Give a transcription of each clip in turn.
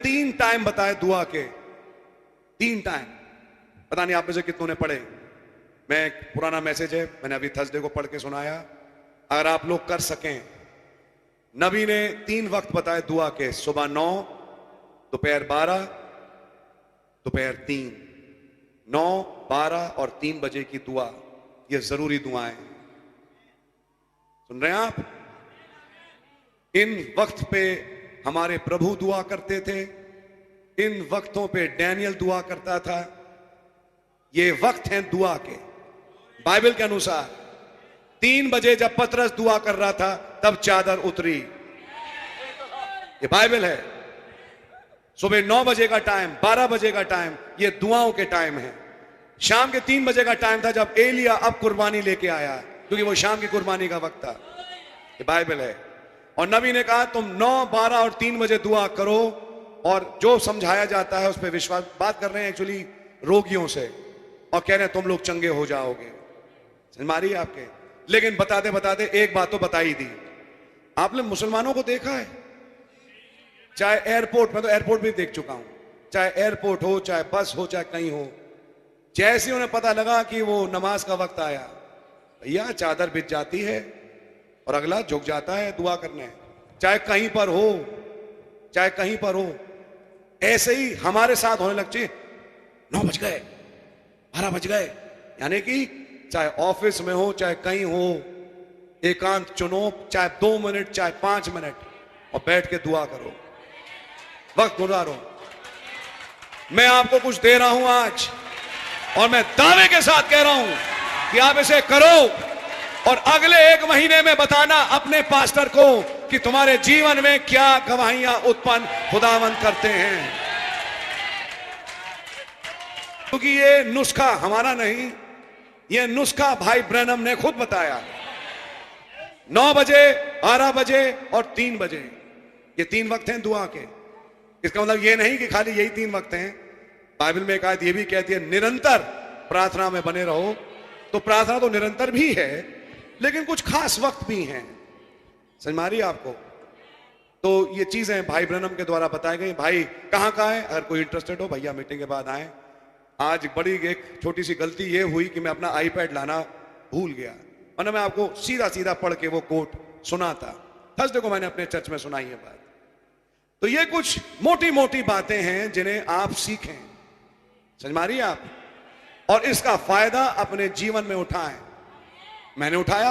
3 time बताए दुआ के, 3 टाइम। पता नहीं आप में से कितनों ने पढ़े। मैं पुराना मैसेज है, मैंने अभी थर्सडे को पढ़ के सुनाया। अगर आप लोग कर सकें, नबी ने 3 वक्त बताए दुआ के, सुबह 9, दोपहर 12, दोपहर 3। 9, 12 और 3 बजे की दुआ, ये जरूरी दुआएं। सुन रहे हैं आप? इन वक्त पे हमारे प्रभु दुआ करते थे, इन वक्तों पे डैनियल दुआ करता था। ये वक्त हैं दुआ के। बाइबल के अनुसार 3 बजे जब पतरस दुआ कर रहा था तब चादर उतरी। ये बाइबल है। सुबह 9 बजे का टाइम, 12 बजे का टाइम, ये दुआओं के टाइम है। शाम के 3 बजे का टाइम था जब एलिया अब कुर्बानी लेके आया, क्योंकि वो शाम की कुर्बानी का वक्त था। ये बाइबल है। और नबी ने कहा तुम 9, 12 और 3 बजे दुआ करो, और जो समझाया जाता है उस पर विश्वास। बात कर रहे हैं एक्चुअली रोगियों से, और कह रहे हैं तुम लोग चंगे हो जाओगे। समझ मारी आपके। लेकिन बताते बताते एक बात तो बता ही दी। आपने मुसलमानों को देखा है, चाहे एयरपोर्ट, मैं तो एयरपोर्ट भी देख चुका हूं, चाहे एयरपोर्ट हो, चाहे बस हो, चाहे कहीं हो, जैसे उन्हें पता लगा कि वो नमाज का वक्त आया, भैया चादर बिछ जाती है और अगला झुक जाता है दुआ करने। चाहे कहीं पर हो, चाहे कहीं पर हो। ऐसे ही हमारे साथ होने लग चाहिए। 9 बज गए, 12 बज गए, यानी कि चाहे ऑफिस में हो, चाहे कहीं हो, एकांत चुनो, चाहे 2 मिनट, चाहे 5 मिनट, और बैठ के दुआ करो, वक्त गुजारो। मैं आपको कुछ दे रहा हूं आज, और मैं दावे के साथ कह रहा हूं कि आप इसे करो, और अगले 1 महीने में बताना अपने पास्टर को कि तुम्हारे जीवन में क्या गवाहियां उत्पन्न खुदावंद करते हैं। क्योंकि ये नुस्खा हमारा नहीं, ये नुस्खा भाई ब्रैनम ने खुद बताया। 9 बजे, 12 बजे और 3 बजे, ये 3 वक्त हैं दुआ के। इसका मतलब ये नहीं कि खाली यही 3 वक्त हैं। बाइबल में एक आयत ये भी कहती है निरंतर प्रार्थना में बने रहो। तो प्रार्थना तो निरंतर भी है, लेकिन कुछ खास वक्त भी हैं। समझ मारी आपको? तो ये चीजें भाई ब्रैनम के द्वारा बताई गई। भाई कहां है? अगर कोई इंटरेस्टेड हो, भैया मीटिंग के बाद आए। आज बड़ी एक छोटी सी गलती ये हुई कि मैं अपना आईपैड लाना भूल गया, वरना मैं आपको सीधा सीधा पढ़ के वो कोट सुना था। थर्सडे को मैंने अपने चर्च में सुनाई है बात। तो ये कुछ मोटी मोटी बातें हैं जिन्हें आप सीखें। समझ मारिए आप? और इसका फायदा अपने जीवन में उठाएं। मैंने उठाया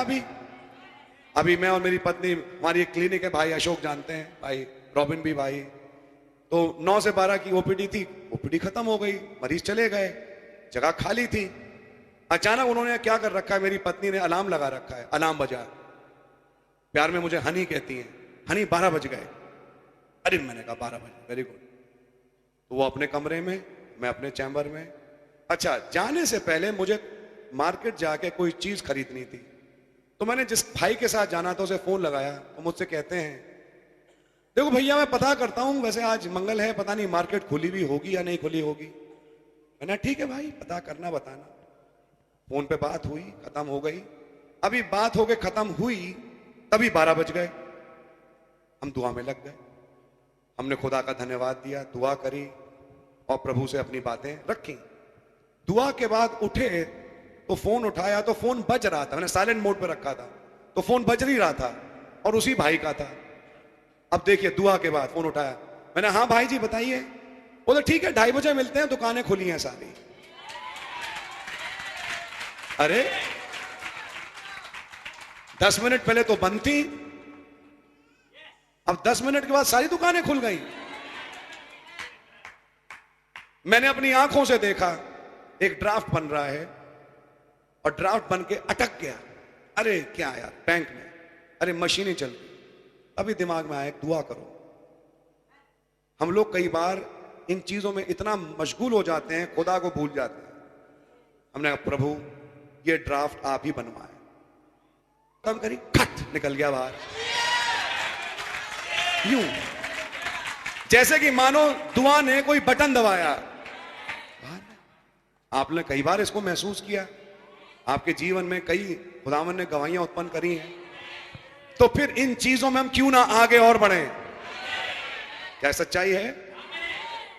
अभी मैं और मेरी पत्नी, हमारी एक क्लिनिक है, भाई अशोक जानते हैं, भाई रॉबिन भी भाई। तो 9 से 12 की ओपीडी थी, ओपीडी खत्म हो गई, मरीज चले गए, जगह खाली थी। अचानक उन्होंने क्या कर रखा है, मेरी पत्नी ने अलार्म लगा रखा है, अलार्म बजा। प्यार में मुझे हनी कहती है, हनी 12 बज गए। अरे मैंने कहा 12 बजे, वेरी गुड। तो वो अपने कमरे में, मैं अपने चैम्बर में। अच्छा, जाने से पहले मुझे मार्केट जाके कोई चीज खरीदनी थी, तो मैंने जिस भाई के साथ जाना था उसे फोन लगाया। वो मुझसे कहते हैं देखो भैया मैं पता करता हूं, वैसे आज मंगल है, पता नहीं मार्केट खुली भी होगी या नहीं खुली होगी। मैंने ठीक है भाई, पता करना बताना। फोन पे बात हुई, खत्म हो गई। अभी बात हो गई, खत्म हुई, तभी 12 बज गए। हम दुआ में लग गए, हमने खुदा का धन्यवाद दिया, दुआ करी और प्रभु से अपनी बातें रखी। दुआ के बाद उठे तो फोन उठाया तो फोन बज रहा था, मैंने साइलेंट मोड पे रखा था, तो फोन बज नहीं रहा था और उसी भाई का था। अब देखिए, दुआ के बाद फोन उठाया, मैंने हाँ भाई जी बताइए। बोले ठीक है 2:30 बजे मिलते हैं, दुकानें खुली हैं सारी। अरे 10 मिनट पहले तो बंद थी, अब 10 मिनट के बाद सारी दुकानें खुल गई। मैंने अपनी आंखों से देखा एक ड्राफ्ट बन रहा है और ड्राफ्ट बन के अटक गया। अरे क्या यार, बैंक में, अरे मशीनें चल गई। अभी दिमाग में आया दुआ करो। हम लोग कई बार इन चीजों में इतना मशगूल हो जाते हैं, खुदा को भूल जाते हैं। हमने कहा प्रभु ये ड्राफ्ट आप ही बनवाए। कम करी, खट निकल गया बाहर, यूं जैसे कि मानो दुआ ने कोई बटन दबाया। आपने कई बार इसको महसूस किया, आपके जीवन में कई खुदावन ने गवाहियां उत्पन्न करी हैं। तो फिर इन चीजों में हम क्यों ना आगे और बढ़ें? क्या सच्चाई है?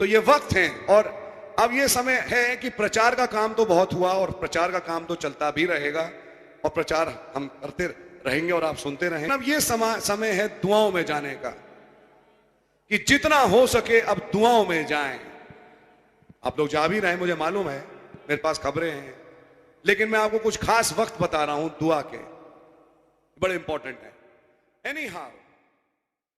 तो ये वक्त है और अब ये समय है कि प्रचार का काम तो बहुत हुआ और प्रचार का काम तो चलता भी रहेगा और प्रचार हम करते रहेंगे और आप सुनते रहेंगे। अब ये समय है दुआओं में जाने का, कि जितना हो सके अब दुआओं में जाएं। आप लोग जा भी रहे हैं, मुझे मालूम है, मेरे पास खबरें हैं, लेकिन मैं आपको कुछ खास वक्त बता रहा हूं दुआ के, बड़े इंपॉर्टेंट है। Any how